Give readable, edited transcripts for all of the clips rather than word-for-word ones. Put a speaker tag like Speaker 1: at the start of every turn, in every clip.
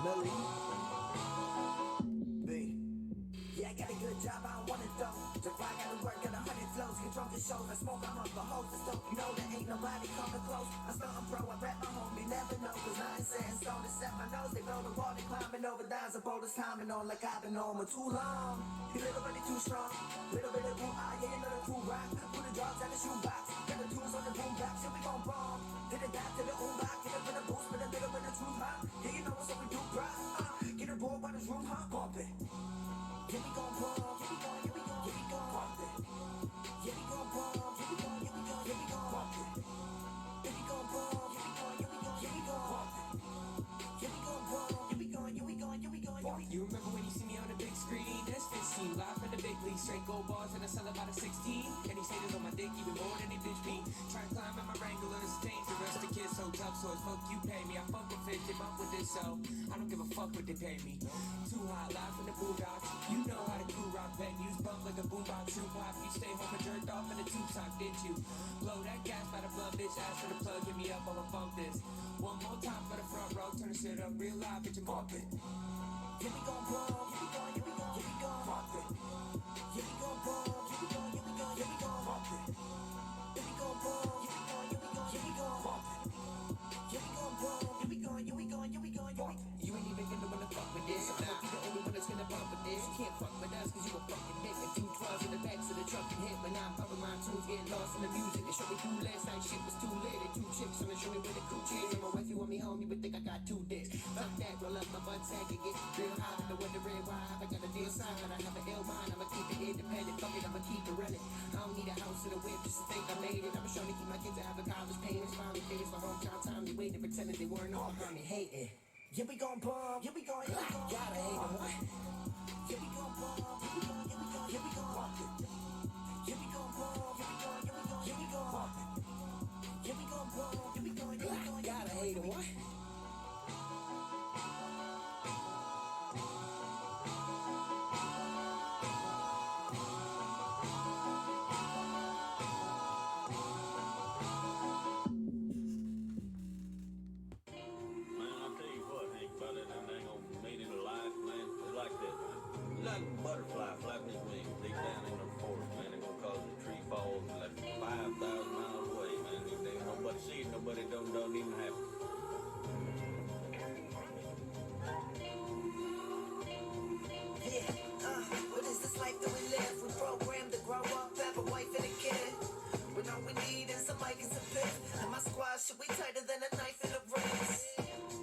Speaker 1: Melly. B. Yeah, I got a good job, I don't want it though. If I gotta work at 100 flows, get drunk and shows, I smoke, I'm up the hoes and stuff. You know there ain't nobody coming close. I start, I'm pro, I rap my homie, never know. Cause nothing set in stone to set my nose. They blow the wall, they climbing over dimes, the boldest timing on like I've been on for too long. You little bit too strong, little bit of boom, yeah, you know the cool rock. Put the drugs out the shoebox, got the tools on the boom box, yeah, we gon' bomb. Did it back to the boom box, get up in the boost, but a little bit of truth, huh? Yeah, you know what's up, we do, bruh. Get a board by this room, huh? Bump it. Yeah, we gon' bomb, yeah, we gon', yeah, we gon', yeah, we gon' bump it. Yeah, we gon' bomb, yeah, we gon', yeah, we gon', yeah, we gon' bump it. Yeah, we gon' bomb, yeah, we gon', yeah, we gon', yeah, we gon' bump it. Yeah, we gon' bomb, yeah, we gon', yeah, we gon', yeah, we gon', yeah, we gon'.
Speaker 2: You remember when you see me on the big screen? That's 15, live from the big league, straight gold bars and I sell about a 16. And these haters on my dick even more than they bitch me. Try to climb in my Wrangler, it's dangerous. The kids so tough, so it's fuck you pay me. I fuck with fish, they bump with this, so I don't give a fuck what they pay me. Too hot, live from the boondocks. You know how the crew rock venues, bump like a boombox. True pop, you stay home and jerked off in the tube sock, did you? Blow that gas by the blunt, bitch. Ask for the plug, give me up, I'ma bump this. One more time for the front row, turn the shit up real loud, bitch, and bump it.
Speaker 1: Yeah, we gon' bomb, yeah, we gon', yeah, we gon', yeah, we gon' bump it. Yeah, we gon' bomb, yeah, we gon', yeah, we gon', yeah, we gon' bump it. Yeah, we gon' bomb, yeah, we gon', yeah, we gon', yeah, we gon' bump it. Yeah, we gon' bomb, yeah, we gon', yeah, we gon', yeah, we gon', yeah, we gon'.
Speaker 2: You ain't even gonna wanna fuck with this. I'm not be the only one that's gonna bump with this. You can't fuck with us cause you a fucking dick. And 212s in the back so the truck can hit. But now I'm bumping my tunes, getting lost in the music. They showed me through last night, shit was too lit. And 2 chicks on the show me where the coochie is. And my wife, you want me home, you would think I got 2 dicks. Fuck that, roll up my butt sack and get real high. The wonder red why I got a deal sign. I have an ill mind, I'ma keep it independent. Fuck it, I'ma keep it running. I don't need a house or a whip just to think I made it. I'ma show to keep my kids to have a college payments. Finally days for hometown time, they waiting, pretending they weren't all behind me hating.
Speaker 1: Yeah, we gon' bomb, yeah, we gon', yeah, we gon'.
Speaker 2: Gotta hate them, what?
Speaker 1: Yeah, we gon' bomb, yeah, we gon', yeah, we gon', yeah, we gon' bump it. Yeah, we gon' bomb, yeah, we gon', yeah, we gon', yeah, we gon' bump it. Yeah, we gon' bomb, yeah, we gon', yeah, we gon',
Speaker 2: Gotta hate them, what?
Speaker 3: Nothing butterfly flapping his wings deep down in the forest, man. They're gonna cause a tree fall like 5,000 miles away, man. If they nobody see it, nobody don't even happen.
Speaker 1: Yeah, what is this life that we live? We programmed to grow up, have a wife and a kid. When all we need is a mic and some piff. And my squad should be tighter than a knife in a wrist.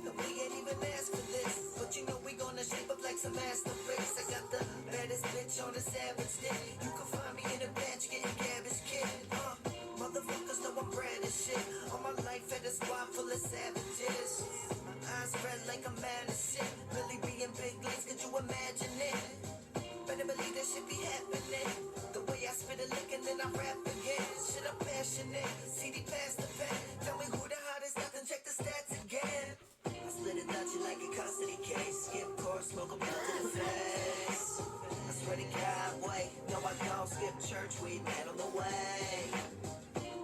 Speaker 1: And we ain't even asked for this, but you know we gonna shape up like some masterpiece. I got the baddest bitch on the savage dick. You can find me in a bench getting cabbage kid. Motherfuckers know I'm brand as shit. All my life had a squad full of savages. My eyes red like I'm mad as shit. Really being big leagues, could you imagine it? Better believe that shit be happening. The way I spit a lick and then I rap again. Shit, I'm passionate. CD past the pen. Tell me who the hottest, nothing, check the stats again. I split it out you like a custody case. Skip course, smoke a blunt to the face. I swear to God, wait. No, I don't skip church, weed man on the way.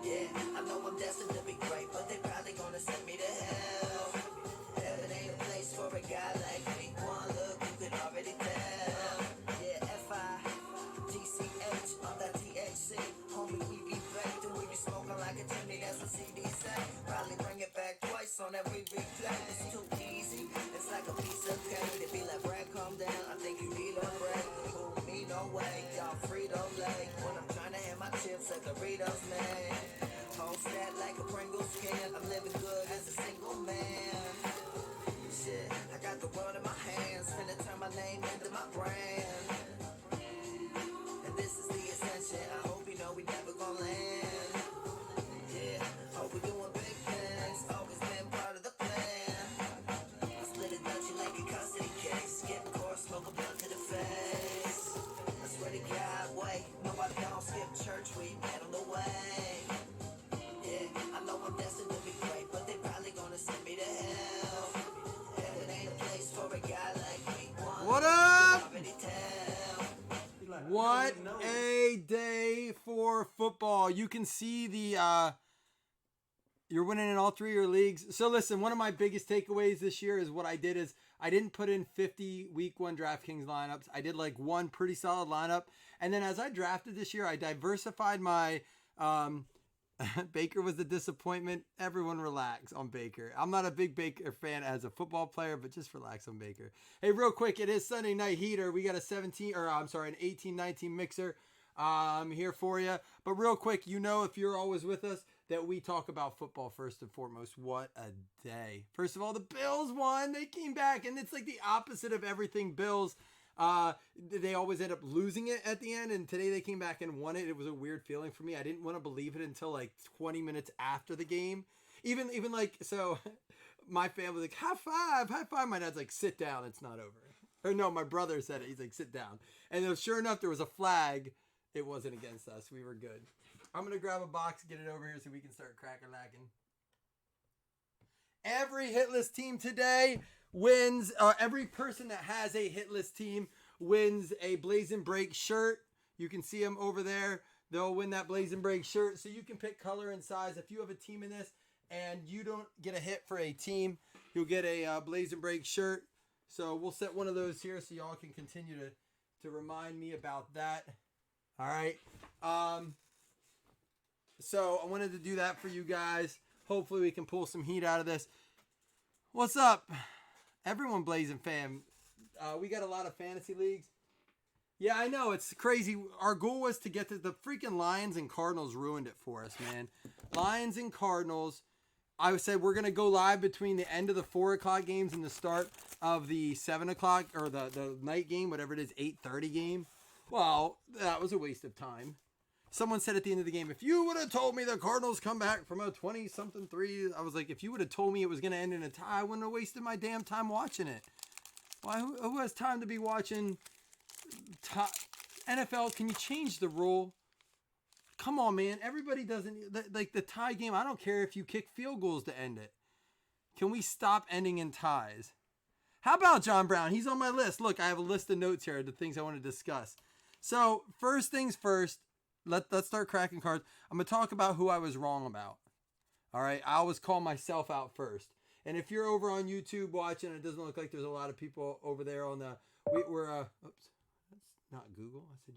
Speaker 1: Yeah, I know I'm destined to be great, but they probably gonna send me to hell. Heaven ain't a place for a guy like me. One look, you can already tell. Yeah, F-I-G-C-H, all that THC. Homie, we be baked and we be smoking like a chimney, that's what CD say. Probably bring it back twice on that we replay. It's too easy, it's like a piece of cake. They be like, Brad, calm down, I think you need a break. Who me, no way, y'all Frito-Lay. When I'm trying to have my chips like Doritos, man. Whole stat like a Pringles can. I'm living good as a single man. Shit, I got the world in my hands. Finna turn my name into my brand. And this is the ascension. I hope you know we never gon' land. Yeah, hope we doing big things. Always been part of the plan. I split it out you like a custody case. Skip course, smoke a blunt to the face. I swear to God, wait. No, I don't skip church, we met on the way. Yeah, I know I'm destined to be great, but they probably gonna send me to hell. Heaven ain't a place for a guy like me.
Speaker 4: What up? What a day for football. You can see the You're winning in all 3 of your leagues. So listen, one of my biggest takeaways this year is what I did is I didn't put in 50 week 1 DraftKings lineups. I did like one pretty solid lineup. And then as I drafted this year, I diversified my Baker was the disappointment. Everyone relax on Baker. I'm not a big Baker fan as a football player, but just relax on Baker. Hey, real quick, it is Sunday Night Heater. We got an 18-19 mixer here for you. But real quick, if you're always with us, that we talk about football first and foremost. What a day. First of all, the Bills won. They came back, and it's like the opposite of everything Bills. They always end up losing it at the end, and today they came back and won it. It was a weird feeling for me. I didn't want to believe it until like 20 minutes after the game. Even like, so my family was like, high five, high five. My dad's like, sit down, it's not over. Or no, my brother said it. He's like, sit down. And then, sure enough, there was a flag. It wasn't against us. We were good. I'm going to grab a box, get it over here so we can start crack-a-lacking. Every hitless team today wins, every person that has a hitless team wins a Blazzzin Break shirt. You can see them over there. They'll win that Blazzzin Break shirt. So you can pick color and size. If you have a team in this and you don't get a hit for a team, you'll get a Blazzzin Break shirt. So we'll set one of those here so y'all can continue to remind me about that. All right. So I wanted to do that for you guys. Hopefully we can pull some heat out of this. What's up, everyone, Blazzzin fam? We got a lot of fantasy leagues. Yeah, I know. It's crazy. Our goal was to get to the freaking Lions and Cardinals ruined it for us, man. Lions and Cardinals. I said we're going to go live between the end of the 4 o'clock games and the start of the 7 o'clock or the night game, whatever it is, 8:30 game. Well, that was a waste of time. Someone said at the end of the game, if you would have told me the Cardinals come back from a 20-something 3, I was like, if you would have told me it was going to end in a tie, I wouldn't have wasted my damn time watching it. Why? Who has time to be watching NFL? Can you change the rule? Come on, man. Everybody doesn't, like the tie game, I don't care if you kick field goals to end it. Can we stop ending in ties? How about John Brown? He's on my list. Look, I have a list of notes here, the things I want to discuss. So, first things first. Let's start cracking cards. I'm going to talk about who I was wrong about. All right. I always call myself out first. And if you're over on YouTube watching, it doesn't look like there's a lot of people over there on the, we're oops, that's not Google. I said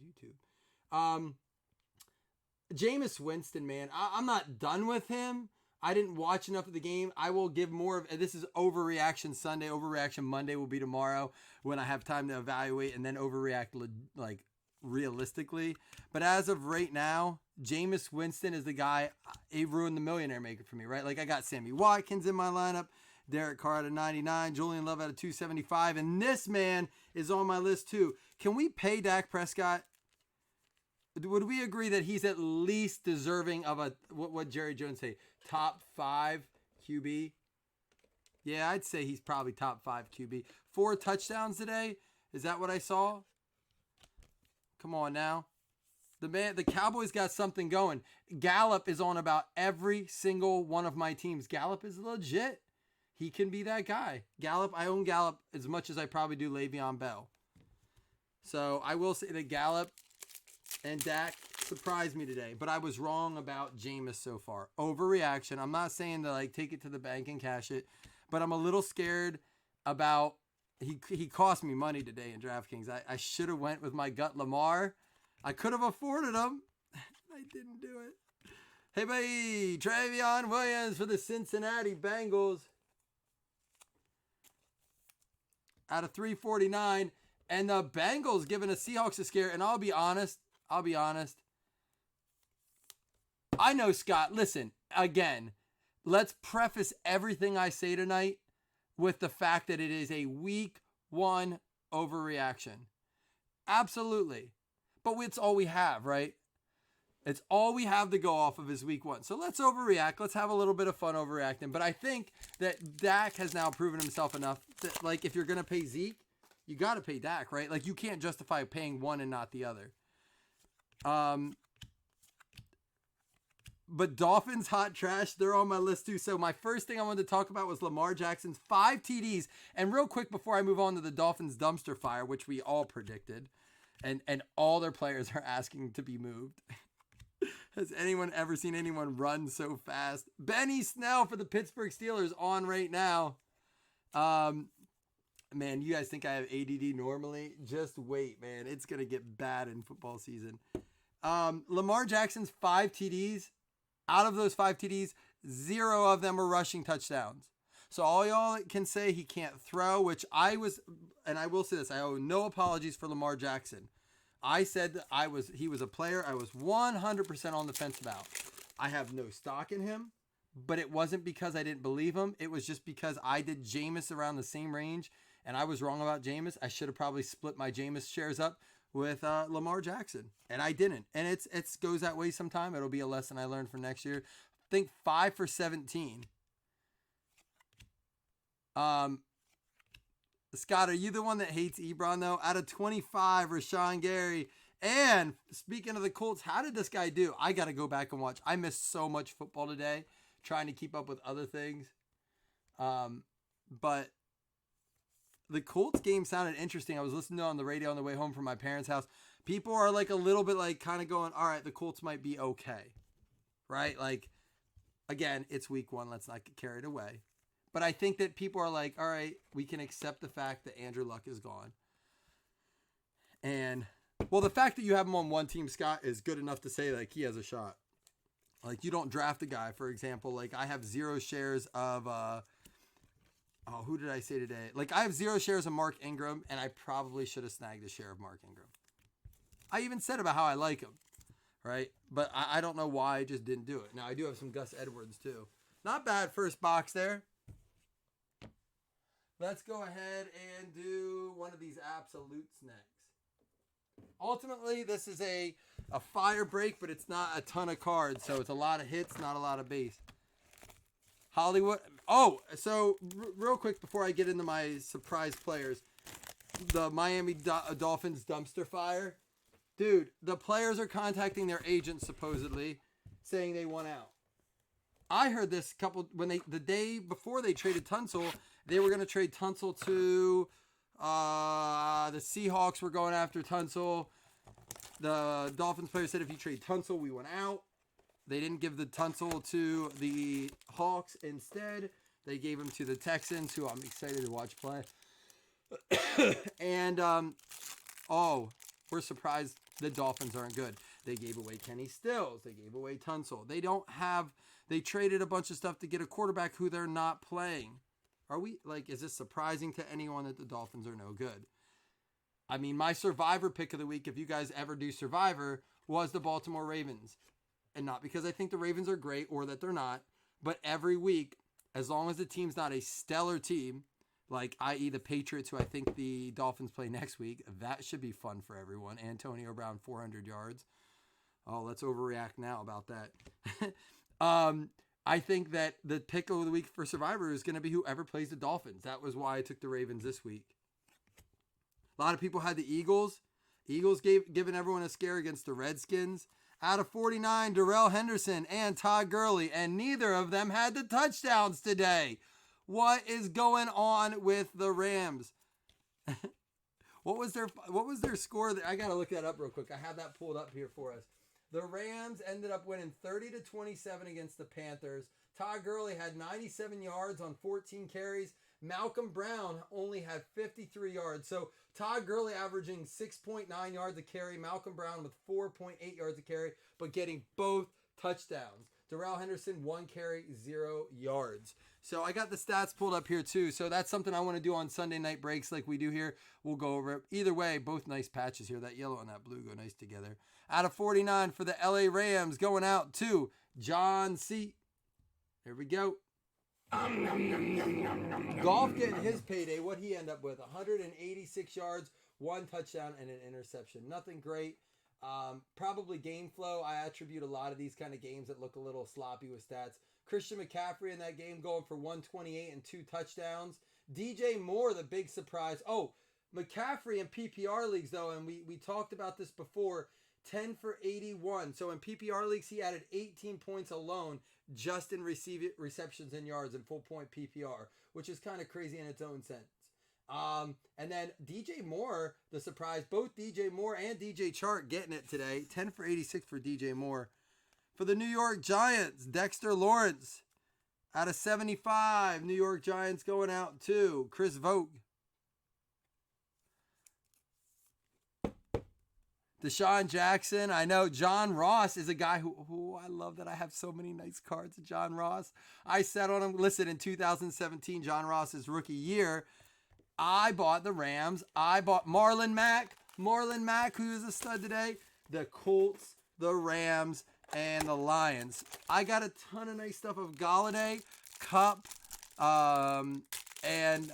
Speaker 4: YouTube. Jameis Winston, man, I'm not done with him. I didn't watch enough of the game. I will give more of, this is Overreaction Sunday. Overreaction Monday will be tomorrow when I have time to evaluate and then overreact like realistically. But as of right now, Jameis Winston is the guy. He ruined the millionaire maker for me, right? Like I got Sammy Watkins in my lineup, Derek Carr at 99, Julian Love at 275, and this man is on my list too. Can we pay Dak Prescott? Would we agree that he's at least deserving of a, what Jerry Jones say, top 5 QB? Yeah, I'd say he's probably top 5 QB. 4 touchdowns today. Is that what I saw? Come on now. The Cowboys got something going. Gallup is on about every single one of my teams. Gallup is legit. He can be that guy. Gallup, I own Gallup as much as I probably do Le'Veon Bell. So I will say that Gallup and Dak surprised me today. But I was wrong about Jameis so far. Overreaction. I'm not saying to like take it to the bank and cash it. But I'm a little scared about... He cost me money today in DraftKings. I should have went with my gut Lamar. I could have afforded him. I didn't do it. Hey, buddy. Travion Williams for the Cincinnati Bengals. Out of 349. And the Bengals giving the Seahawks a scare. And I'll be honest. I know, Scott. Listen, again, let's preface everything I say tonight with the fact that it is a week 1 overreaction. Absolutely. But it's all we have, right? It's all we have to go off of is week 1. So let's overreact. Let's have a little bit of fun overreacting. But I think that Dak has now proven himself enough that, like, if you're going to pay Zeke, you got to pay Dak, right? Like, you can't justify paying one and not the other. But Dolphins hot trash, they're on my list too. So my first thing I wanted to talk about was Lamar Jackson's 5 TDs. And real quick before I move on to the Dolphins dumpster fire, which we all predicted, and all their players are asking to be moved. Has anyone ever seen anyone run so fast? Benny Snell for the Pittsburgh Steelers on right now. Man, you guys think I have ADD normally? Just wait, man. It's going to get bad in football season. Lamar Jackson's 5 TDs. Out of those 5 TDs, 0 of them were rushing touchdowns. So all y'all can say he can't throw, which I was, and I will say this, I owe no apologies for Lamar Jackson. I said that he was a player I was 100% on the fence about. I have no stock in him, but it wasn't because I didn't believe him. It was just because I did Jameis around the same range, and I was wrong about Jameis. I should have probably split my Jameis shares up with Lamar Jackson, and I didn't. And it goes that way sometime. It'll be a lesson I learned for next year. I think 5 for 17. Scott, are you the one that hates Ebron though? Out of 25, Rashawn Gary. And speaking of the Colts, how did this guy do? I got to go back and watch. I missed so much football today trying to keep up with other things. But the Colts game sounded interesting. I was listening to it on the radio on the way home from my parents' house. People are like a little bit like kind of going, all right, the Colts might be okay. Right? Like, again, it's week 1. Let's not get carried away. But I think that people are like, all right, we can accept the fact that Andrew Luck is gone. And, well, the fact that you have him on one team, Scott, is good enough to say, like, he has a shot. Like, you don't draft a guy, for example. Like, I have 0 shares of, who did I say today? Like, I have 0 shares of Mark Ingram, and I probably should have snagged a share of Mark Ingram. I even said about how I like him, right? But I don't know why I just didn't do it. Now, I do have some Gus Edwards, too. Not bad first box there. Let's go ahead and do one of these absolutes next. Ultimately, this is a fire break, but it's not a ton of cards, so it's a lot of hits, not a lot of base. Hollywood. Oh, so real quick before I get into my surprise players, the Miami Dolphins dumpster fire. Dude, the players are contacting their agents supposedly, saying they want out. I heard this the day before they traded Tunsil. They were going to trade Tunsil to the Seahawks were going after Tunsil. The Dolphins player said if you trade Tunsil, we want out. They didn't give the Tunsil to the Hawks. Instead, they gave him to the Texans, who I'm excited to watch play. And, we're surprised the Dolphins aren't good. They gave away Kenny Stills. They gave away Tunsil. They traded a bunch of stuff to get a quarterback who they're not playing. Is this surprising to anyone that the Dolphins are no good? I mean, my Survivor pick of the week, if you guys ever do Survivor, was the Baltimore Ravens. And not because I think the Ravens are great or that they're not, but every week, as long as the team's not a stellar team, like i.e. the Patriots, who I think the Dolphins play next week, that should be fun for everyone. Antonio Brown, 400 yards. Oh, let's overreact now about that. I think that the pick of the week for Survivor is going to be whoever plays the Dolphins. That was why I took the Ravens this week. A lot of people had the Eagles. Eagles giving everyone a scare against the Redskins. Out of 49, Darrell Henderson and Todd Gurley, and neither of them had the touchdowns today. What is going on with the Rams? What was their score? I got to look that up real quick. I have that pulled up here for us. The Rams ended up winning 30-27 against the Panthers. Todd Gurley had 97 yards on 14 carries. Malcolm Brown only had 53 yards. So Todd Gurley averaging 6.9 yards a carry. Malcolm Brown with 4.8 yards a carry, but getting both touchdowns. Darrell Henderson, 1 carry, 0 yards. So I got the stats pulled up here too. So that's something I want to do on Sunday night breaks like we do here. We'll go over it. Either way, both nice patches here. That yellow and that blue go nice together. Out of 49 for the LA Rams, going out to John C. Here we go. Golf getting his payday. What he end up with? 186 yards, 1 touchdown, and an interception. Nothing great. Probably game flow. I attribute a lot of these kind of games that look a little sloppy with stats. Christian McCaffrey in that game going for 128 and 2 touchdowns. DJ Moore, the big surprise. Oh, McCaffrey in PPR leagues, though, and we talked about this before, 10 for 81. So in PPR leagues, he added 18 points alone just in receptions and yards in full point PPR, which is kind of crazy in its own sense. And then DJ Moore, the surprise, both DJ Moore and DJ Chark getting it today. 10 for 86 for DJ Moore. For the New York Giants, Dexter Lawrence. Out of 75, New York Giants going out to Chris Vogt. Deshaun Jackson. I know John Ross is a guy who I love that I have so many nice cards of John Ross. I sat on him. Listen, in 2017, John Ross's rookie year, I bought the Rams. I bought Marlon Mack. Marlon Mack, who is a stud today. The Colts, the Rams, and the Lions. I got a ton of nice stuff of Galladay, Cup, and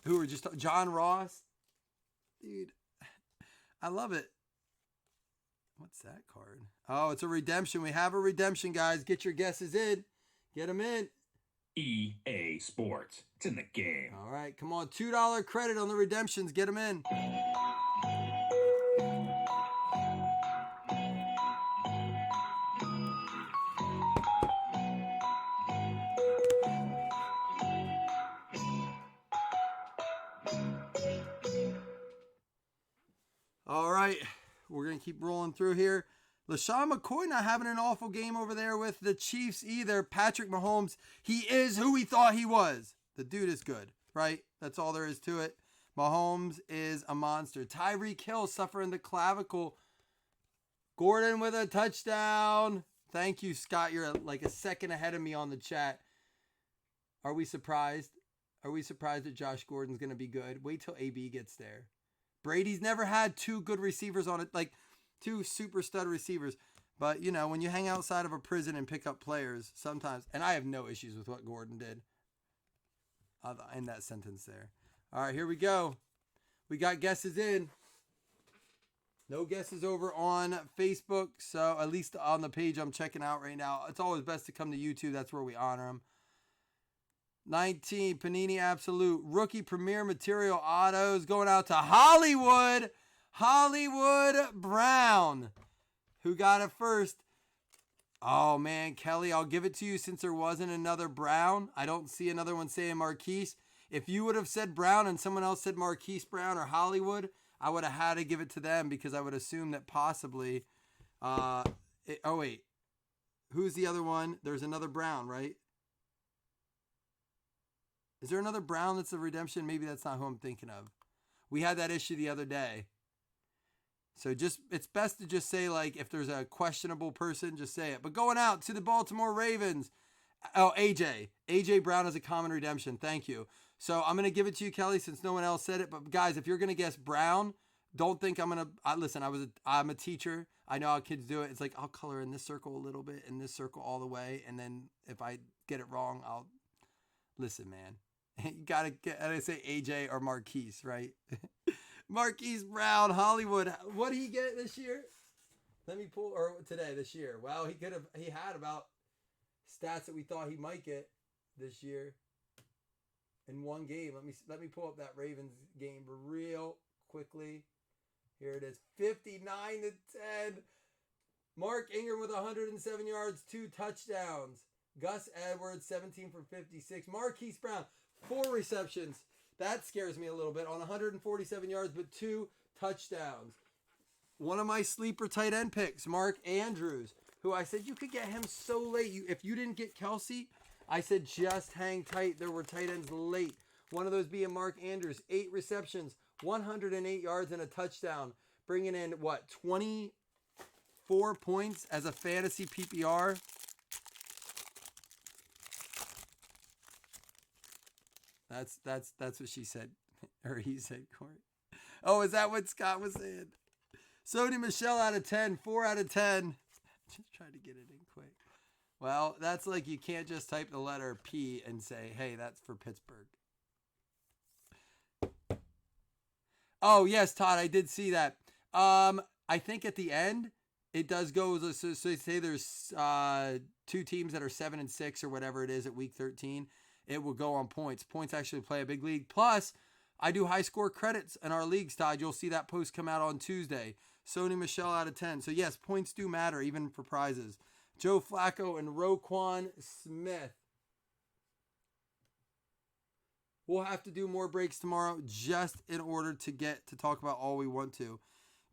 Speaker 4: who were just John Ross. Dude, I love it. What's that card? Oh, it's a redemption. We have a redemption, guys. Get your guesses in. Get them in.
Speaker 5: EA Sports. It's in the game.
Speaker 4: All right, come on. $2 credit on the redemptions. Get them in. All right, we're going to keep rolling through here. LaShawn McCoy not having an awful game over there with the Chiefs either. Patrick Mahomes, he is who we thought he was. The dude is good, right? That's all there is to it. Mahomes is a monster. Tyreek Hill suffering the clavicle. Gordon with a touchdown. Thank you, Scott. You're like a second ahead of me on the chat. Are we surprised? Are we surprised that Josh Gordon's going to be good? Wait till AB gets there. Brady's never had two good receivers on it, like two super stud receivers. But, you know, when you hang outside of a prison and pick up players, sometimes, and I have no issues with what Gordon did. I'll end that sentence there. All right, here we go. We got guesses in. No guesses over on Facebook, so at least on the page I'm checking out right now. It's always best to come to YouTube. That's where we honor them. 19, Panini Absolute. Rookie Premier Material Autos going out to Hollywood. Hollywood Brown. Who got it first? Oh, man, Kelly, I'll give it to you since there wasn't another Brown. I don't see another one saying Marquise. If you would have said Brown and someone else said Marquise Brown or Hollywood, I would have had to give it to them because I would assume that possibly. Oh, wait. Who's the other one? There's another Brown, right? Is there another Brown that's a redemption? Maybe that's not who I'm thinking of. We had that issue the other day. So it's best to just say, like, if there's a questionable person, just say it. But going out to the Baltimore Ravens. Oh, AJ. AJ Brown is a common redemption. Thank you. So I'm going to give it to you, Kelly, since no one else said it. But guys, if you're going to guess Brown, don't think I'm going to, listen, I'm a teacher. I know how kids do it. It's like, I'll color in this circle a little bit and this circle all the way. And then if I get it wrong, listen, man. You got to get, and I say AJ or Marquise, right? Marquise Brown, Hollywood. What did he get this year? Let me pull, or today, this year. Well, he had about stats that we thought he might get this year in one game. Let me pull up that Ravens game real quickly. Here it is. 59-10. Mark Ingram with 107 yards, 2 touchdowns. Gus Edwards, 17 for 56. Marquise Brown, 4 receptions. That scares me a little bit. On 147 yards, but 2 touchdowns. One of my sleeper tight end picks, Mark Andrews, who I said you could get him so late. If you didn't get Kelsey, I said just hang tight. There were tight ends late. One of those being Mark Andrews. 8 receptions, 108 yards, and a touchdown. Bringing in, 24 points as a fantasy PPR. That's what she said, or he said, Corey. Oh, is that what Scott was saying? Sony Michelle out of 10, 4 out of 10. Just trying to get it in quick. Well, that's like you can't just type the letter P and say, hey, that's for Pittsburgh. Oh, yes, Todd, I did see that. I think at the end, it does go, so say there's 2 teams that are 7-6 or whatever it is at week 13. It will go on points. Points actually play a big league. Plus, I do high score credits in our leagues, Todd. You'll see that post come out on Tuesday. Sony Michelle out of 10. So, yes, points do matter, even for prizes. Joe Flacco and Roquan Smith. We'll have to do more breaks tomorrow just in order to get to talk about all we want to.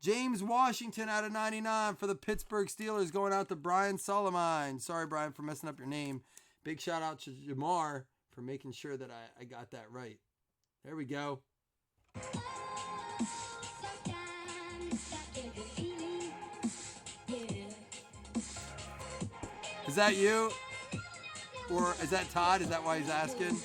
Speaker 4: James Washington out of 99 for the Pittsburgh Steelers, going out to Brian Solomon. Sorry, Brian, for messing up your name. Big shout out to Jamar for making sure that I got that right. There we go. Is that you? Or is that Todd? Is that why he's asking?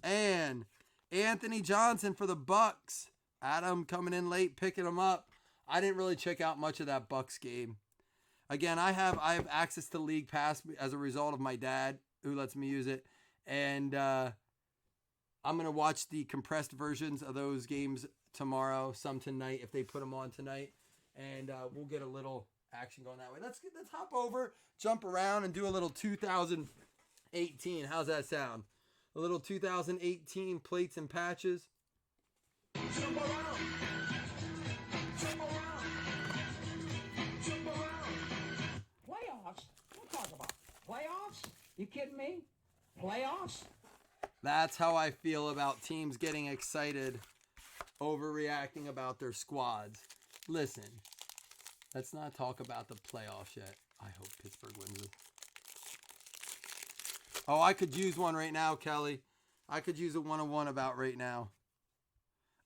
Speaker 4: And Anthony Johnson for the Bucks. Adam coming in late, picking him up. I didn't really check out much of that Bucks game. Again, I have access to League Pass as a result of my dad, who lets me use it. And I'm going to watch the compressed versions of those games tomorrow, some tonight if they put them on tonight. And we'll get a little action going that way. Let's hop over, jump around, and do a little 2018. How's that sound? A little 2018 plates and patches.
Speaker 2: Jump around. Jump around. Jump around.
Speaker 6: Playoffs? Don't talk about playoffs. You kidding me? Playoffs?
Speaker 4: That's how I feel about teams getting excited, overreacting about their squads. Listen, let's not talk about the playoffs yet. I hope Pittsburgh wins it. Oh, I could use one right now, Kelly. I could use a 101 about right now.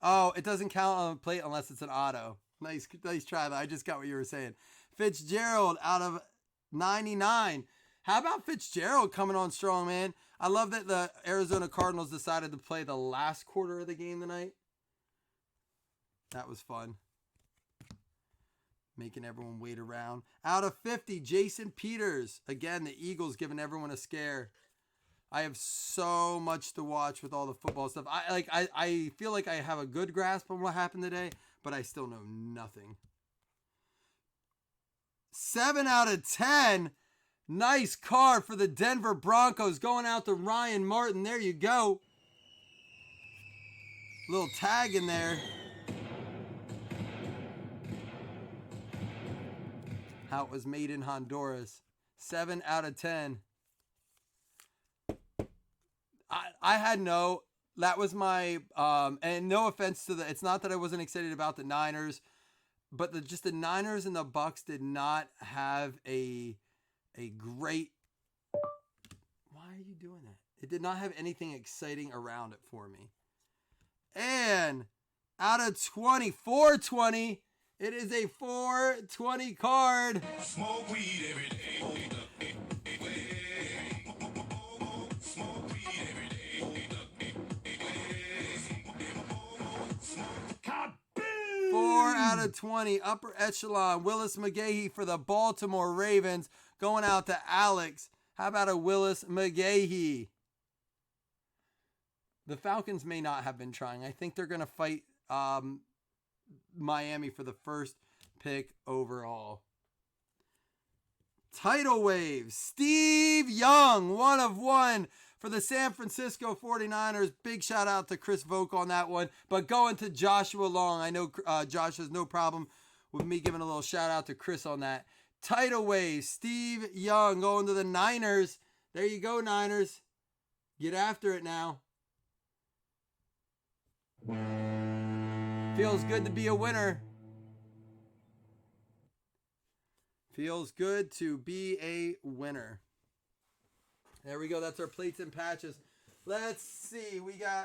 Speaker 4: Oh, it doesn't count on the plate unless it's an auto. Nice try, though. I just got what you were saying. Fitzgerald out of 99. How about Fitzgerald coming on strong, man? I love that the Arizona Cardinals decided to play the last quarter of the game tonight. That was fun. Making everyone wait around. Out of 50, Jason Peters. Again, the Eagles giving everyone a scare. I have so much to watch with all the football stuff. I feel like I have a good grasp on what happened today, but I still know nothing. 7 out of 10. Nice card for the Denver Broncos, going out to Ryan Martin. There you go. Little tag in there. How it was made in Honduras. 7 out of 10. I had no, that was my, and no offense to it's not that I wasn't excited about the Niners, but the Niners and the Bucks did not have a great, why are you doing that? It did not have anything exciting around it for me. And out of 20, 420, it is a 420 card.
Speaker 7: Smoke weed every day. Smoke weed every day.
Speaker 4: 4 out of 20, upper echelon. Willis McGahee for the Baltimore Ravens, going out to Alex. How about a Willis McGahee? The Falcons may not have been trying. I think they're going to fight Miami for the first pick overall. Tidal Wave, Steve Young, 1 of 1 for the San Francisco 49ers. Big shout out to Chris Voke on that one. But going to Joshua Long. I know Josh has no problem with me giving a little shout out to Chris on that. Tidal Wave, Steve Young going to the Niners. There you go, Niners. Get after it now. Feels good to be a winner. Feels good to be a winner. There we go. That's our plates and patches. Let's see.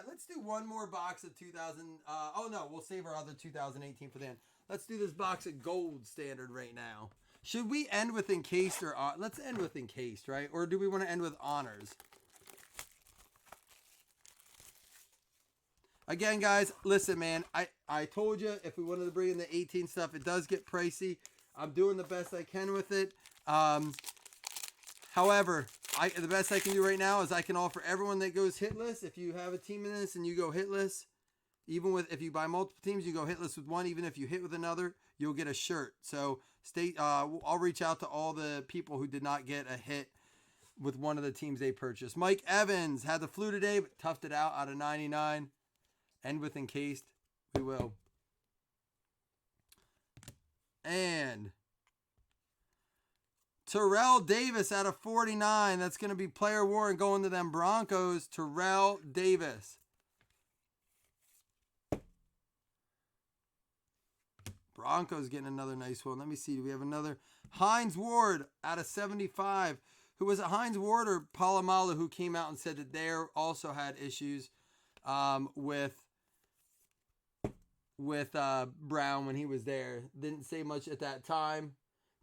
Speaker 4: Let's do one more box of 2000. Oh no, we'll save our other 2018 for then. Let's do this box of gold standard right now. Should we end with encased or let's end with encased, right? Or do we want to end with honors? Again, guys, listen, man. I told you if we wanted to bring in the 18 stuff, it does get pricey. I'm doing the best I can with it. However, the best I can do right now is I can offer everyone that goes hitless. If you have a team in this and you go hitless, if you buy multiple teams, you go hitless with one. Even if you hit with another, you'll get a shirt. So I'll reach out to all the people who did not get a hit with one of the teams they purchased. Mike Evans had the flu today, but toughed it out of 99. End with encased. We will. And Terrell Davis out of 49. That's going to be player war and going to them Broncos. Terrell Davis. Broncos getting another nice one. Let me see. Do we have another? Hines Ward out of 75. Who was it? Hines Ward or Palamalu, who came out and said that they also had issues with Brown when he was there. Didn't say much at that time,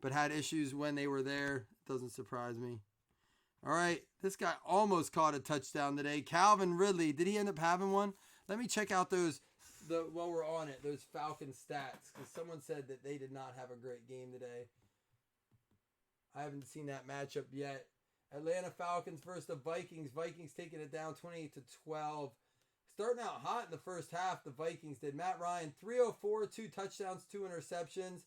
Speaker 4: but had issues when they were there. Doesn't surprise me. All right, this guy almost caught a touchdown today. Calvin Ridley, did he end up having one? Let me check out while we're on it, those Falcons stats, because someone said that they did not have a great game today. I haven't seen that matchup yet. Atlanta Falcons versus the Vikings. Vikings taking it down 28-12. Starting out hot in the first half, the Vikings did. Matt Ryan, 304, 2 touchdowns, 2 interceptions.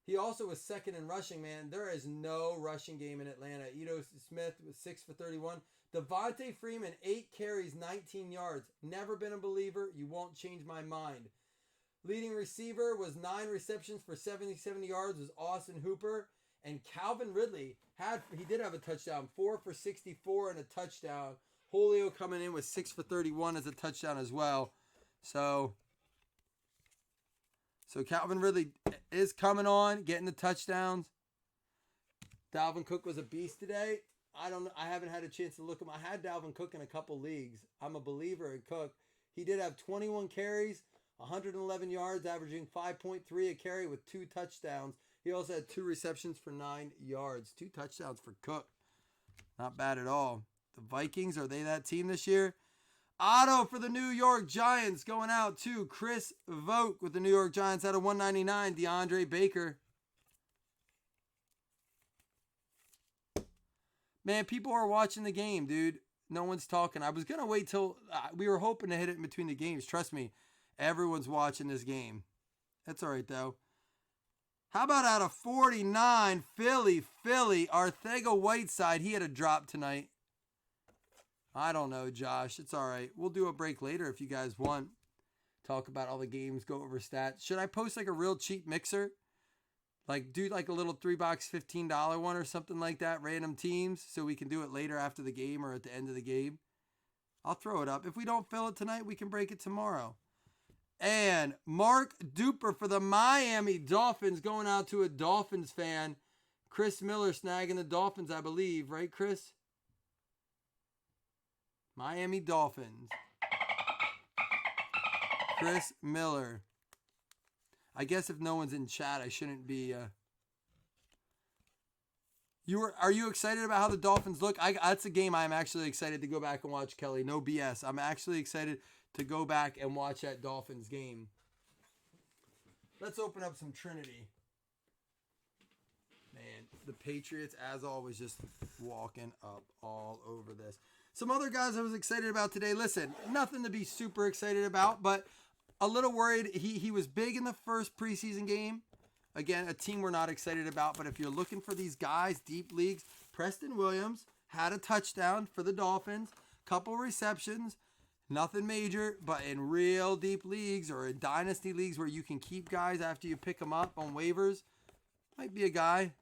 Speaker 4: He also was second in rushing, man. There is no rushing game in Atlanta. Ito Smith was 6 for 31. Devontae Freeman, 8 carries, 19 yards. Never been a believer. You won't change my mind. Leading receiver was 9 receptions for 77 yards was Austin Hooper. And Calvin Ridley, he did have a touchdown, 4 for 64 and a touchdown. Julio coming in with 6 for 31 as a touchdown as well. So Calvin Ridley is coming on, getting the touchdowns. Dalvin Cook was a beast today. I haven't had a chance to look at him. I had Dalvin Cook in a couple leagues. I'm a believer in Cook. He did have 21 carries, 111 yards, averaging 5.3 a carry with 2 touchdowns. He also had 2 receptions for 9 yards. 2 touchdowns for Cook. Not bad at all. The Vikings, are they that team this year? Auto for the New York Giants going out to Chris Vogt with the New York Giants out of 199. DeAndre Baker. Man, people are watching the game, dude. No one's talking. I was going to wait till we were hoping to hit it in between the games. Trust me, everyone's watching this game. That's all right, though. How about out of 49, Philly, Arthega Whiteside. He had a drop tonight. I don't know, Josh. It's all right. We'll do a break later if you guys want. Talk about all the games, go over stats. Should I post like a real cheap mixer? Like do like a little $3, $15 one or something like that, random teams, so we can do it later after the game or at the end of the game. I'll throw it up. If we don't fill it tonight, we can break it tomorrow. And Mark Duper for the Miami Dolphins going out to a Dolphins fan. Chris Miller snagging the Dolphins, I believe. Right, Chris? Miami Dolphins. Chris Miller. I guess if no one's in chat, I shouldn't be... Are you excited about how the Dolphins look? That's a game I'm actually excited to go back and watch, Kelly. No BS. I'm actually excited to go back and watch that Dolphins game. Let's open up some Trinity. Man, the Patriots, as always, just walking up all over this. Some other guys I was excited about today. Listen, nothing to be super excited about, but a little worried. He was big in the first preseason game. Again, a team we're not excited about, but if you're looking for these guys, deep leagues, Preston Williams had a touchdown for the Dolphins, couple receptions, nothing major, but in real deep leagues or in dynasty leagues where you can keep guys after you pick them up on waivers, might be a guy.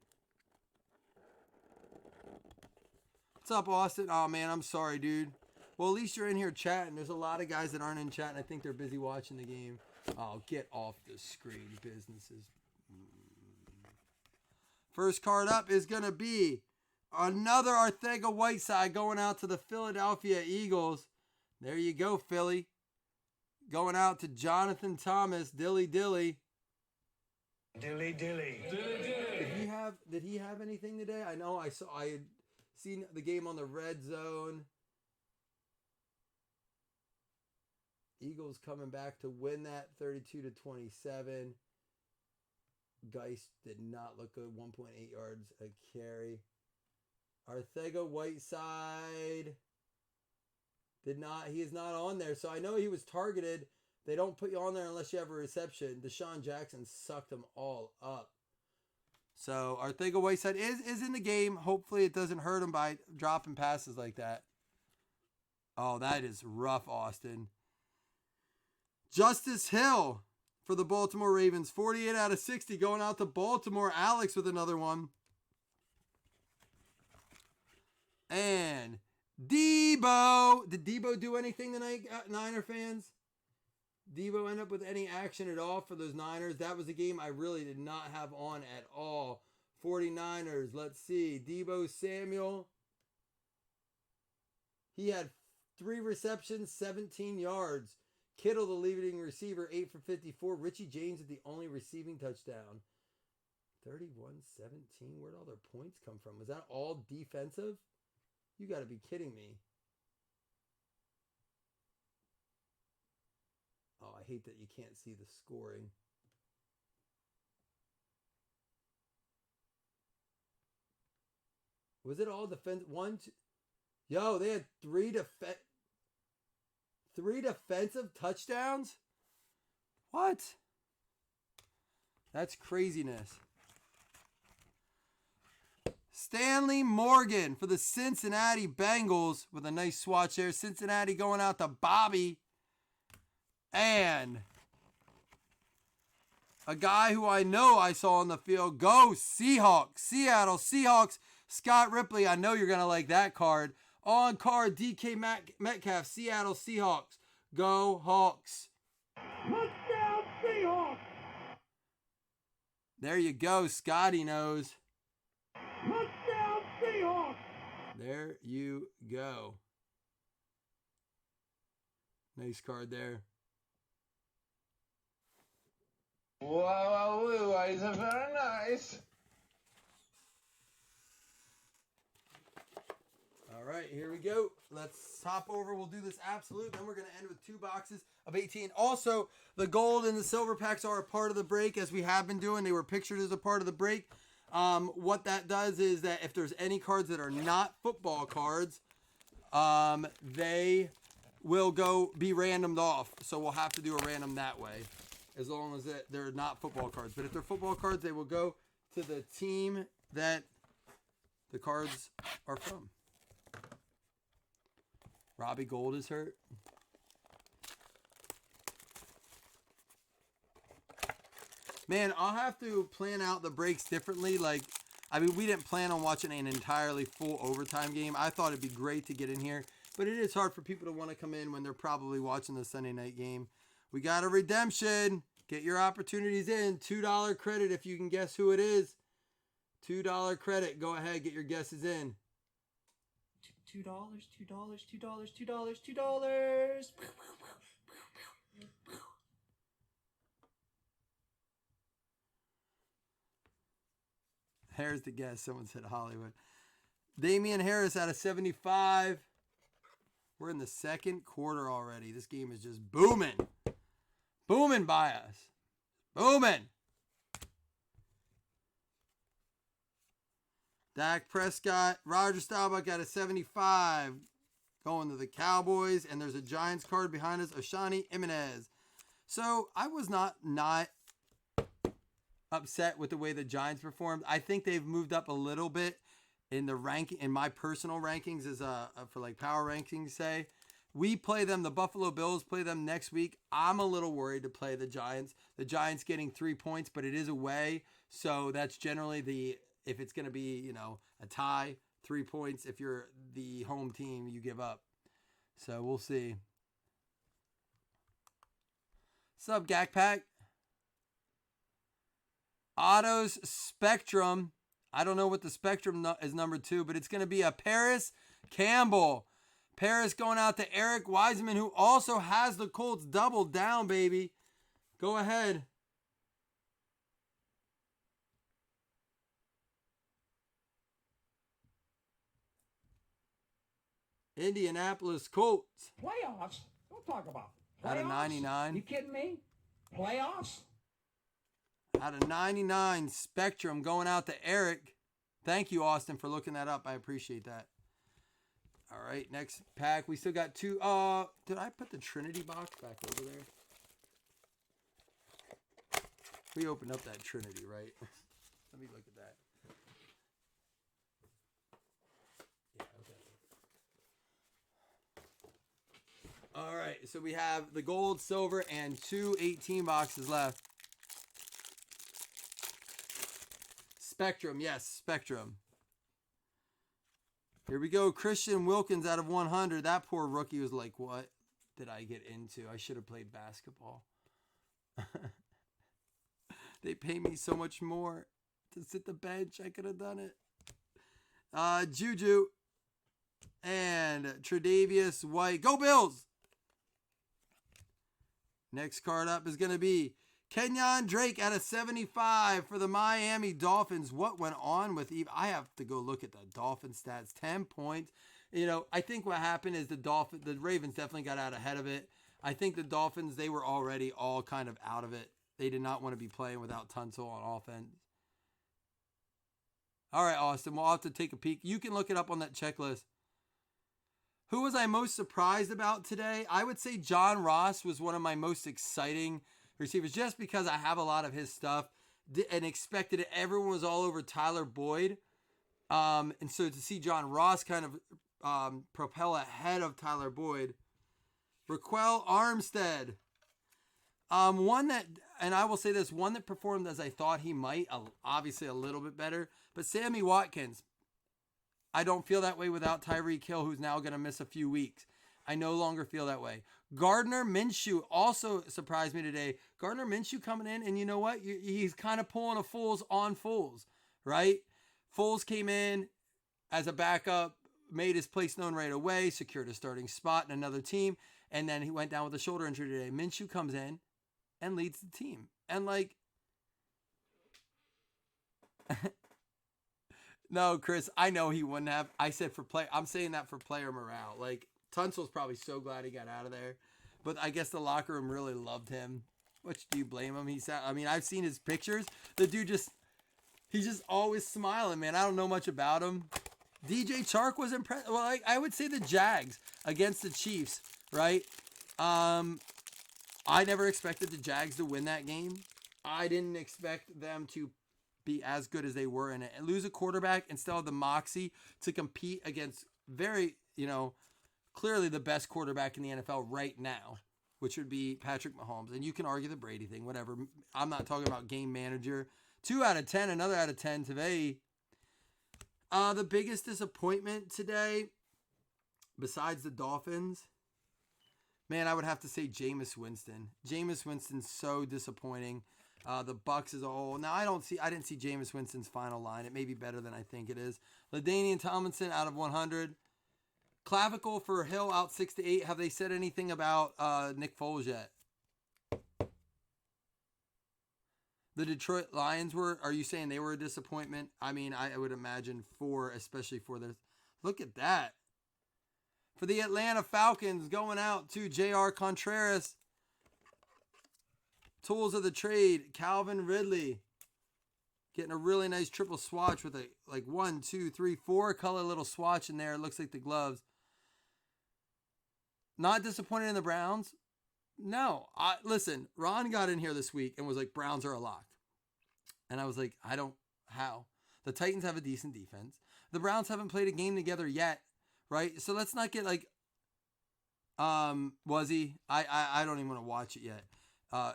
Speaker 4: What's up, Austin? Oh, man, I'm sorry, dude. Well, at least you're in here chatting. There's a lot of guys that aren't in chat, and I think they're busy watching the game. Oh, get off the screen, businesses. First card up is going to be another Arthega Whiteside going out to the Philadelphia Eagles. There you go, Philly. Going out to Jonathan Thomas, Dilly Dilly.
Speaker 7: Dilly dilly.
Speaker 4: Did he have anything today? I know I had seen the game on the red zone. Eagles coming back to win that 32-27. Geist did not look good. 1.8 yards a carry. Arthega Whiteside he is not on there. So I know he was targeted. They don't put you on there unless you have a reception. Deshaun Jackson sucked them all up. So Arthega Whiteside is in the game. Hopefully it doesn't hurt him by dropping passes like that. Oh, that is rough, Austin. Justice Hill for the Baltimore Ravens. 48 out of 60 going out to Baltimore. Alex with another one. And Debo. Did Debo do anything tonight, Niner fans? Devo end up with any action at all for those Niners? That was a game I really did not have on at all. 49ers, let's see. Devo Samuel. He had 3 receptions, 17 yards. Kittle, the leading receiver, 8 for 54. Richie James with the only receiving touchdown. 31-17. Where'd all their points come from? Was that all defensive? You got to be kidding me. Oh, I hate that you can't see the scoring. Was it all defense? 1, 2. Yo, they had 3 defensive touchdowns? What? That's craziness. Stanley Morgan for the Cincinnati Bengals with a nice swatch there. Cincinnati going out to Bobby. And a guy who I know I saw on the field. Go Seahawks. Seattle Seahawks. Scott Ripley. I know you're going to like that card. On card, DK Metcalf. Seattle Seahawks. Go Hawks.
Speaker 6: Touchdown, Seahawks!
Speaker 4: There you go. Scotty knows.
Speaker 6: Touchdown, Seahawks!
Speaker 4: There you go. Nice card there.
Speaker 7: Wow, it's very nice.
Speaker 4: All right, here we go. Let's hop over. We'll do this absolute. Then we're going to end with 2 boxes of 18. Also, the gold and the silver packs are a part of the break, as we have been doing. They were pictured as a part of the break. What that does is that if there's any cards that are not football cards, they will be randomed off. So we'll have to do a random that way, as long as they're not football cards. But if they're football cards, they will go to the team that the cards are from. Robbie Gold is hurt. Man, I'll have to plan out the breaks differently. We didn't plan on watching an entirely full overtime game. I thought it'd be great to get in here, but it is hard for people to want to come in when they're probably watching the Sunday night game. We got a redemption. Get your opportunities in. $2 credit if you can guess who it is. $2 credit. Go ahead, get your guesses in.
Speaker 2: $2, $2.
Speaker 4: There's the guess. Someone said Hollywood. Damian Harris out of 75. We're in the second quarter already. This game is just booming. Booming by us. Booming. Dak Prescott, Roger Staubach out of 75. Going to the Cowboys. And there's a Giants card behind us. Oshani Jimenez. So I was not upset with the way the Giants performed. I think they've moved up a little bit in the ranking, in my personal rankings, as for like power rankings say. We play them, the Buffalo Bills play them next week. I'm a little worried to play the Giants. The Giants getting 3 points, but it is away. So that's generally if it's going to be, a tie, 3 points. If you're the home team, you give up. So we'll see. Sub Gak Pack. Autos Spectrum. I don't know what the Spectrum is number 2, but it's going to be a Paris Campbell. Paris going out to Eric Wiseman, who also has the Colts double down, baby. Go ahead. Indianapolis Colts.
Speaker 6: Playoffs? Don't talk about playoffs.
Speaker 4: Out of 99.
Speaker 6: You kidding me? Playoffs?
Speaker 4: Out of 99, Spectrum going out to Eric. Thank you, Austin, for looking that up. I appreciate that. All right, next pack. We still got 2. Did I put the Trinity box back over there? We opened up that Trinity, right? Let me look at that. Yeah, okay. All right, so we have the gold, silver, and 2 18 boxes left. Spectrum, yes, Spectrum. Here we go. Christian Wilkins out of 100. That poor rookie was like, what? did I get into? I should have played basketball. They pay me so much more to sit the bench. I could have done it. Juju and Tre'Davious White. Go Bills! Next card up is going to be Kenyon Drake at a 75 for the Miami Dolphins. What went on with Eve? I have to go look at the Dolphin stats. 10 points. You know, I think what happened is the Ravens definitely got out ahead of it. I think the Dolphins, they were already all kind of out of it. They did not want to be playing without Tunsil on offense. All right, Austin, we'll have to take a peek. You can look it up on that checklist. Who was I most surprised about today? I would say John Ross was one of my most exciting receivers just because I have a lot of his stuff and expected it. Everyone was all over Tyler Boyd. And so to see John Ross kind of propel ahead of Tyler Boyd. Raquel Armstead. One that, and I will say this, one that performed as I thought he might, obviously a little bit better. But Sammy Watkins, I don't feel that way without Tyreek Hill, who's now going to miss a few weeks. I no longer feel that way. Gardner Minshew also surprised me today. Gardner Minshew coming in, and you know what? He's kind of pulling a Foles on Foles, right? Foles came in as a backup, made his place known right away, secured a starting spot in another team, and then he went down with a shoulder injury today. Minshew comes in and leads the team. And like, no, Chris, I know he wouldn't have. I said for play. I'm saying that for player morale. Like, Tunsil's probably so glad he got out of there. But I guess the locker room really loved him. Which, do you blame him? I've seen his pictures. The dude he's just always smiling, man. I don't know much about him. DJ Chark was impressed. Well, I would say the Jags against the Chiefs, right? I never expected the Jags to win that game. I didn't expect them to be as good as they were in it and lose a quarterback and still have the moxie to compete against very, clearly the best quarterback in the NFL right now, which would be Patrick Mahomes. And you can argue the Brady thing, whatever. I'm not talking about game manager. 2 out of 10, another out of 10 today. The biggest disappointment today, besides the Dolphins, man, I would have to say Jameis Winston. Jameis Winston's so disappointing. The Bucks as a whole. Now, I didn't see Jameis Winston's final line. It may be better than I think it is. LaDainian Tomlinson out of 100. Clavicle for Hill out 6 to 8. Have they said anything about Nick Foles yet? The Detroit Lions are you saying they were a disappointment? I mean, I would imagine especially for their, look at that. For the Atlanta Falcons, going out to J.R. Contreras. Tools of the trade, Calvin Ridley. Getting a really nice triple swatch with 1, 2, 3, 4 color little swatch in there. It looks like the gloves. Not disappointed in the Browns? No. Listen, Ron got in here this week and was like, Browns are a lock. And I was like, how? The Titans have a decent defense. The Browns haven't played a game together yet, right? So let's not get was he? I don't even want to watch it yet.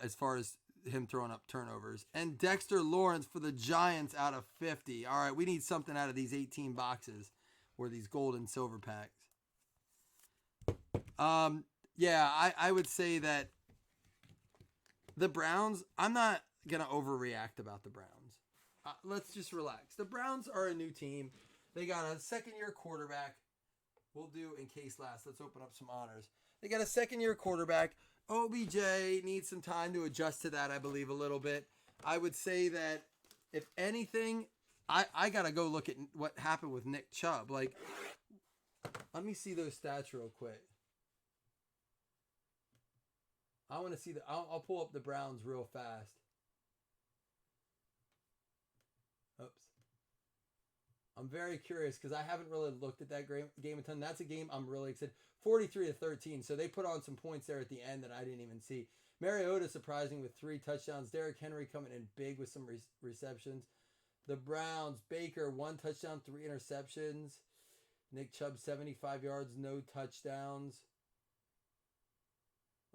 Speaker 4: As far as him throwing up turnovers. And Dexter Lawrence for the Giants out of 50. All right, we need something out of these 18 boxes or these gold and silver packs. Yeah, I would say that the Browns, I'm not going to overreact about the Browns. Let's just relax. The Browns are a new team. They got a second-year quarterback. We'll do in case last. Let's open up some honors. They got a second-year quarterback. OBJ needs some time to adjust to that, I believe, a little bit. I would say that, if anything, I got to go look at what happened with Nick Chubb. Let me see those stats real quick. I want to see I'll pull up the Browns real fast. Oops. I'm very curious because I haven't really looked at that game a ton. That's a game I'm really excited. 43-13. So they put on some points there at the end that I didn't even see. Mariota surprising with 3 touchdowns. Derrick Henry coming in big with some receptions. The Browns, Baker, 1 touchdown, 3 interceptions. Nick Chubb, 75 yards, no touchdowns.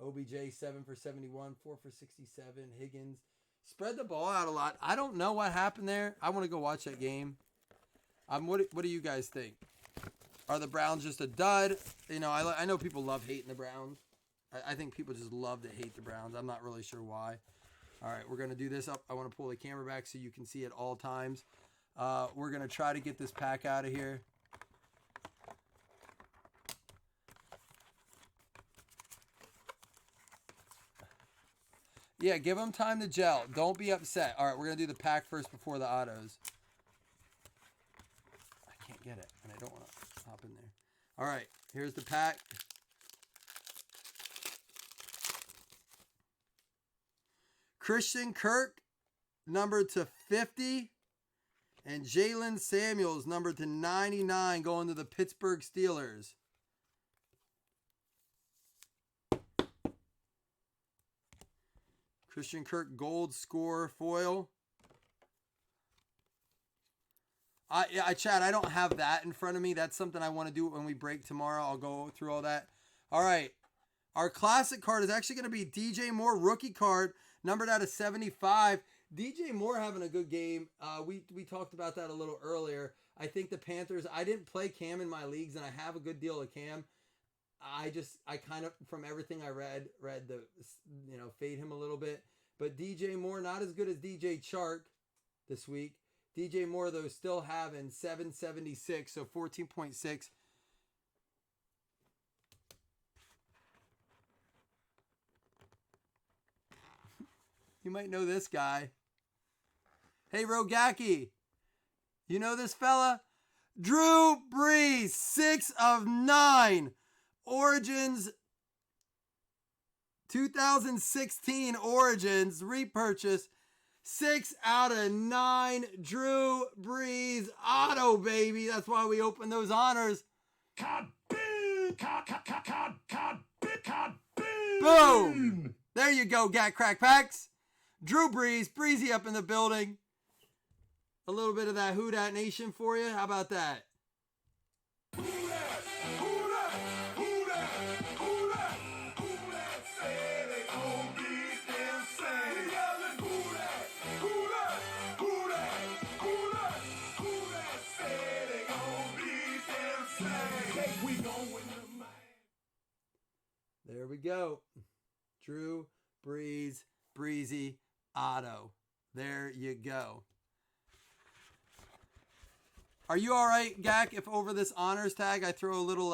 Speaker 4: OBJ, 7 for 71, 4 for 67. Higgins spread the ball out a lot. I don't know what happened there. I want to go watch that game. What do you guys think? Are the Browns just a dud? I know people love hating the Browns. I think people just love to hate the Browns. I'm not really sure why. All right, we're going to do this up. I want to pull the camera back so you can see at all times. We're going to try to get this pack out of here. Yeah, give them time to gel. Don't be upset. All right, we're going to do the pack first before the autos. I can't get it, and I don't want to hop in there. All right, here's the pack. Christian Kirk, numbered to 50. And Jalen Samuels, numbered to 99, going to the Pittsburgh Steelers. Christian Kirk gold score foil. Chad, I don't have that in front of me. That's something I want to do when we break tomorrow. I'll go through all that. All right. Our classic card is actually going to be DJ Moore rookie card, numbered out of 75. DJ Moore having a good game. We talked about that a little earlier. I think the Panthers, I didn't play Cam in my leagues, and I have a good deal of Cam. I kind of, from everything I read fade him a little bit. But DJ Moore, not as good as DJ Chark this week. DJ Moore, though, still having 776, so 14.6. You might know this guy. Hey, Rogacki. You know this fella? Drew Brees, 6 of 9. Origins, 2016 Origins, repurchase. 6 out of 9. Drew Brees auto, baby. That's why we open those honors. Boom. There you go, Gat Crack Packs. Drew Brees, Breezy up in the building. A little bit of that Who Dat Nation for you. How about that? There we go. Drew Brees, Breezy, Otto. There you go. Are you all right, Gak, if over this honors tag I throw a little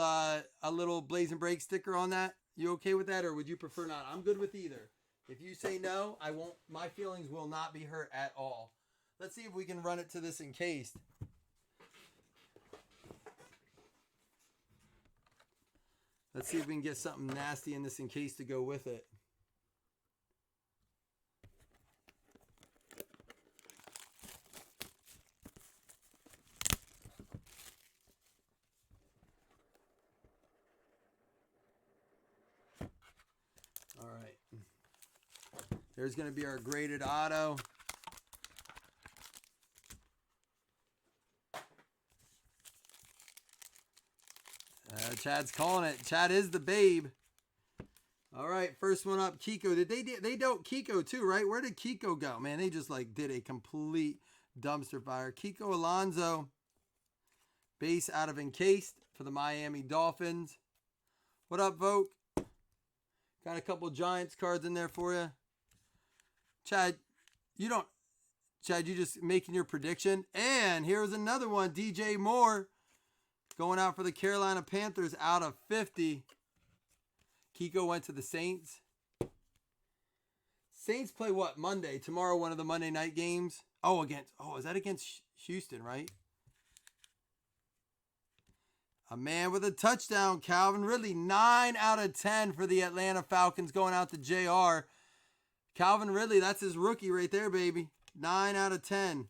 Speaker 4: Blazzzin Break sticker on that? You okay with that, or would you prefer not? I'm good with either. If you say no, I won't. My feelings will not be hurt at all. Let's see if we can run it to this encased. Let's see if we can get something nasty in this encased to go with it. All right. There's going to be our graded auto. Chad's calling it. Chad is the babe. All right, first one up, Kiko. They dealt Kiko too, right? Where did Kiko go? Man, they just did a complete dumpster fire. Kiko Alonso, base out of encased for the Miami Dolphins. What up, Vogue? Got a couple Giants cards in there for you. Chad, you just making your prediction. And here's another one, DJ Moore. Going out for the Carolina Panthers out of 50. Kiko went to the Saints. Saints play what? Monday. Tomorrow, one of the Monday night games. Is that against Houston, right? A man with a touchdown, Calvin Ridley. 9 out of 10 for the Atlanta Falcons going out to JR. Calvin Ridley, that's his rookie right there, baby. 9 out of 10.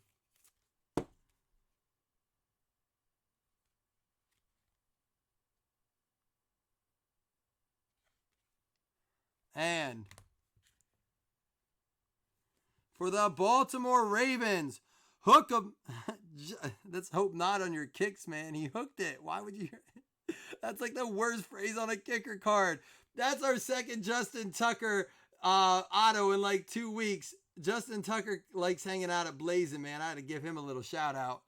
Speaker 4: And for the Baltimore Ravens, hook 'em. Let's hope not on your kicks, man. He hooked it. Why would you? That's like the worst phrase on a kicker card. That's our second Justin Tucker auto in 2 weeks. Justin Tucker likes hanging out at Blazzzin, man. I had to give him a little shout out.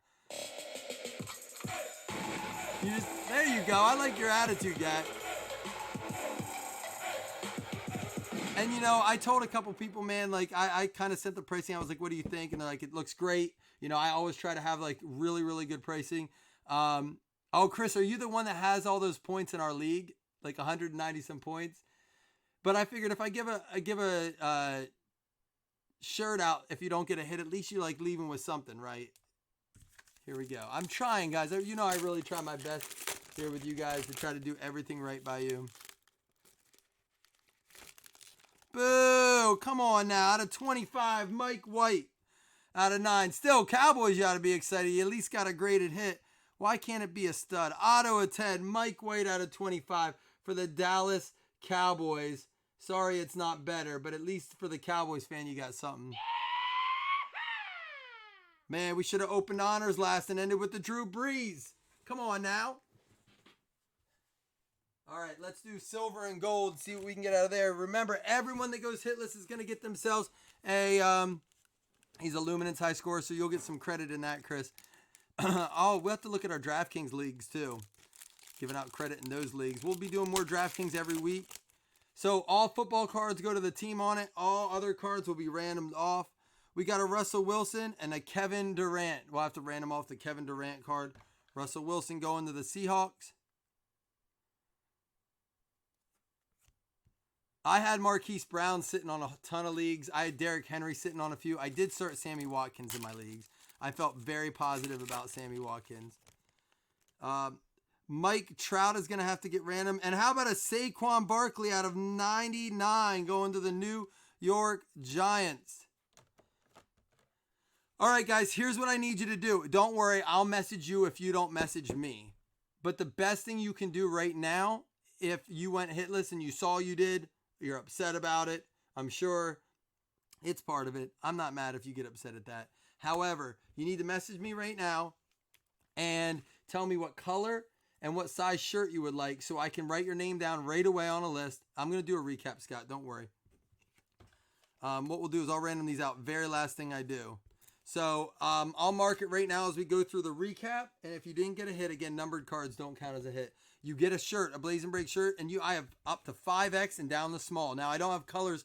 Speaker 4: There you go. I like your attitude, guy. And, you know, I told a couple people, man, like, I kind of sent the pricing. I was like, what do you think? And they're like, it looks great. You know, I always try to have, like, really, really good pricing. Oh, Chris, are you the one that has all those points in our league? Like 190 some points? But I figured if I give a shirt out, if you don't get a hit, at least you, like, leaving with something, right? Here we go. I'm trying, guys. You know I really try my best here with you guys to try to do everything right by you. Boo! Come on now. Out of 25, Mike White. Out of 9. Still, Cowboys, you ought to be excited. You at least got a graded hit. Why can't it be a stud? Auto of 10. Mike White out of 25 for the Dallas Cowboys. Sorry it's not better, but at least for the Cowboys fan, you got something. Man, we should have opened honors last and ended with the Drew Brees. Come on now. All right, let's do silver and gold. See what we can get out of there. Remember, everyone that goes hitless is going to get themselves a, he's a Luminance high score, so you'll get some credit in that, Chris. Oh, we'll have to look at our DraftKings leagues, too. Giving out credit in those leagues. We'll be doing more DraftKings every week. So all football cards go to the team on it. All other cards will be randomed off. We got a Russell Wilson and a Kevin Durant. We'll have to random off the Kevin Durant card. Russell Wilson going to the Seahawks. I had Marquise Brown sitting on a ton of leagues. I had Derrick Henry sitting on a few. I did start Sammy Watkins in my leagues. I felt very positive about Sammy Watkins. Mike Trout is going to have to get random. And how about a Saquon Barkley out of 99 going to the New York Giants? All right, guys, here's what I need you to do. Don't worry, I'll message you if you don't message me. But the best thing you can do right now, if you went hitless and you saw you did, you're upset about it. I'm sure it's part of it. I'm not mad if you get upset at that. However, you need to message me right now and tell me what color and what size shirt you would like so I can write your name down right away on a list. I'm going to do a recap, Scott. Don't worry. What we'll do is I'll random these out. Very last thing I do. So I'll mark it right now as we go through the recap. And if you didn't get a hit, again, numbered cards don't count as a hit. You get a shirt, a Blazzzin Break shirt, and I have up to 5X and down the small. Now, I don't have colors,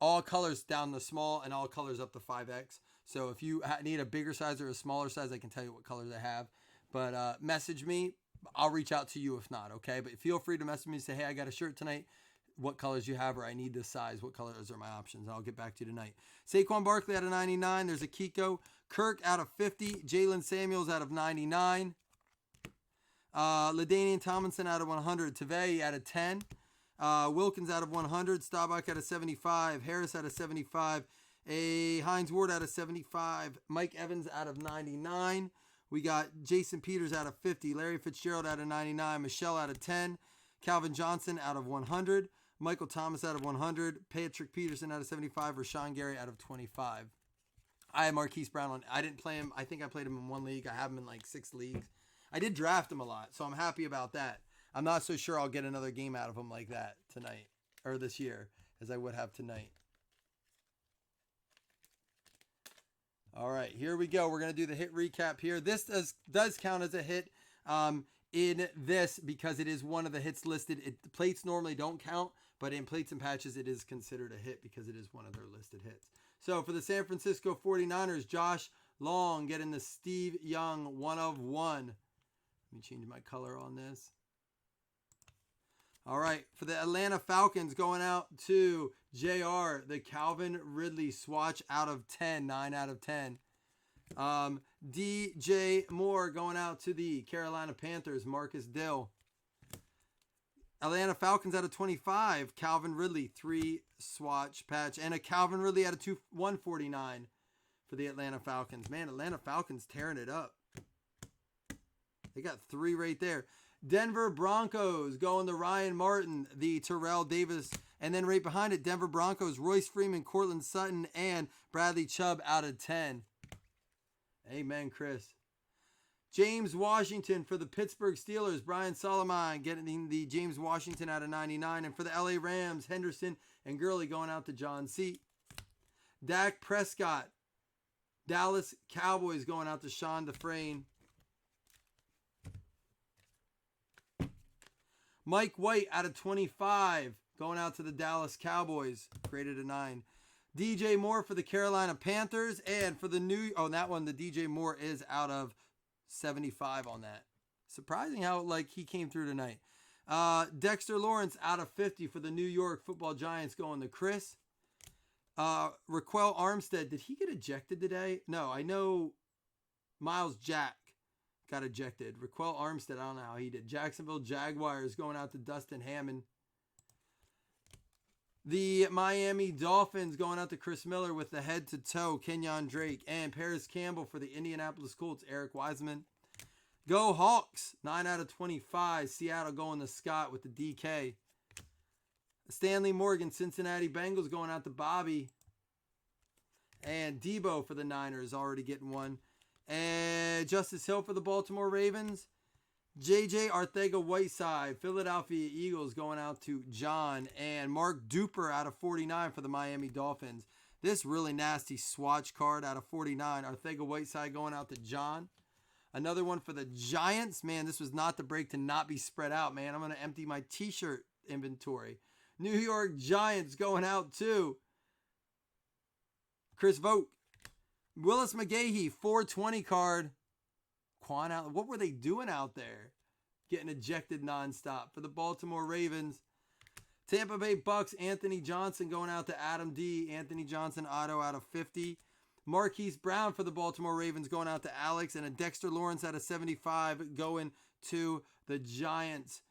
Speaker 4: all colors down the small and all colors up to 5X. So if you need a bigger size or a smaller size, I can tell you what colors I have. But message me. I'll reach out to you if not, okay? But feel free to message me and say, hey, I got a shirt tonight. What colors you have, or I need this size. What colors are my options? I'll get back to you tonight. Saquon Barkley out of 99. There's a Kiko. Kirk out of 50. Jalen Samuels out of 99. LaDainian Tomlinson out of 100. Tavai out of 10. Wilkins out of 100. Staubach out of 75. Harris out of 75. Hines Ward out of 75. Mike Evans out of 99. We got Jason Peters out of 50. Larry Fitzgerald out of 99. Michelle out of 10. Calvin Johnson out of 100. Michael Thomas out of 100. Patrick Peterson out of 75. Rashawn Gary out of 25. I have Marquise Brown on. I didn't play him. I think I played him in one league. I have him in like 6 leagues. I did draft him a lot, so I'm happy about that. I'm not so sure I'll get another game out of him like that tonight or this year as I would have tonight. All right, here we go. We're going to do the hit recap here. This does count as a hit in this because it is one of the hits listed. Plates normally don't count, but in plates and patches, it is considered a hit because it is one of their listed hits. So for the San Francisco 49ers, Josh Long getting the Steve Young 1 of 1. Let me change my color on this. All right, for the Atlanta Falcons, going out to JR, the Calvin Ridley swatch out of 10, 9 out of 10. DJ Moore going out to the Carolina Panthers, Marcus Dill. Atlanta Falcons out of 25, Calvin Ridley, 3 swatch patch. And a Calvin Ridley out of 149 for the Atlanta Falcons. Man, Atlanta Falcons tearing it up. They got 3 right there. Denver Broncos going to Ryan Martin, the Terrell Davis. And then right behind it, Denver Broncos, Royce Freeman, Cortland Sutton, and Bradley Chubb out of 10. Amen, Chris. James Washington for the Pittsburgh Steelers, Brian Solomon getting the James Washington out of 99. And for the LA Rams, Henderson and Gurley going out to John C. Dak Prescott, Dallas Cowboys going out to Sean Dufresne. Mike White out of 25 going out to the Dallas Cowboys, graded a 9. DJ Moore for the Carolina Panthers, and for the that one, the DJ Moore is out of 75 on that. Surprising how he came through tonight. Dexter Lawrence out of 50 for the New York Football Giants, going to Chris. Raquel Armstead, did he get ejected today? No, I know Miles Jack got ejected. Raquel Armstead, I don't know how he did. Jacksonville Jaguars going out to Dustin Hammond. The Miami Dolphins going out to Chris Miller with the head-to-toe Kenyon Drake. And Paris Campbell for the Indianapolis Colts, Eric Wiseman. Go Hawks, 9 out of 25. Seattle going to Scott with the DK. Stanley Morgan, Cincinnati Bengals going out to Bobby. And Debo for the Niners, already getting one. And Justice Hill for the Baltimore Ravens. JJ Arcega-Whiteside, Philadelphia Eagles going out to John. And Mark Duper out of 49 for the Miami Dolphins. This really nasty swatch card out of 49. Arcega-Whiteside going out to John. Another one for the Giants. Man, this was not the break to not be spread out, man. I'm going to empty my t-shirt inventory. New York Giants going out to Chris Vogt. Willis McGahee, 420 card. Quan out. What were they doing out there? Getting ejected nonstop. For the Baltimore Ravens. Tampa Bay Bucks, Anthony Johnson going out to Adam D. Anthony Johnson auto out of 50. Marquise Brown for the Baltimore Ravens going out to Alex. And a Dexter Lawrence out of 75 going to the Giants.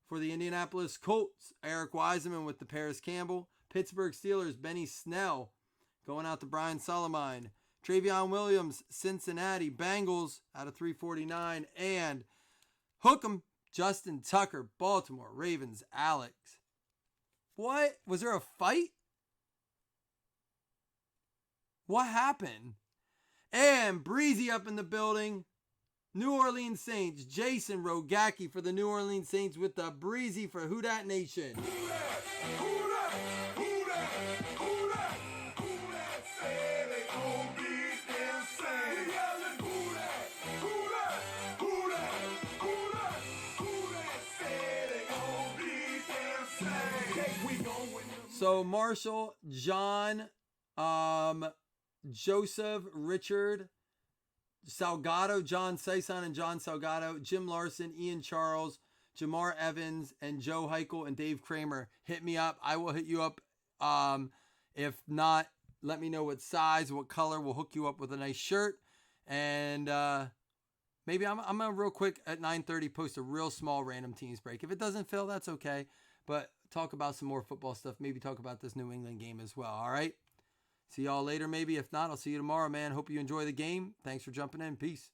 Speaker 4: For the Indianapolis Colts, Eric Wiseman with the Paris Campbell. Pittsburgh Steelers, Benny Snell going out to Brian Solomon. Travion Williams, Cincinnati Bengals out of 349. And Hook'em, Justin Tucker, Baltimore Ravens, Alex. What? Was there a fight? What happened? And Breezy up in the building. New Orleans Saints, Jason Rogacki for the New Orleans Saints with the Breezy for Who Dat Nation. So Marshall, John, Joseph, Richard, Salgado, John Saison and John Salgado, Jim Larson, Ian Charles, Jamar Evans, and Joe Heichel and Dave Kramer. Hit me up. I will hit you up. If not, let me know what size, what color. We'll hook you up with a nice shirt. And maybe I'm going to real quick at 9:30 post a real small random teams break. If it doesn't fill, that's okay. But talk about some more football stuff. Maybe talk about this New England game as well. All right? See y'all later maybe. If not, I'll see you tomorrow, man. Hope you enjoy the game. Thanks for jumping in. Peace.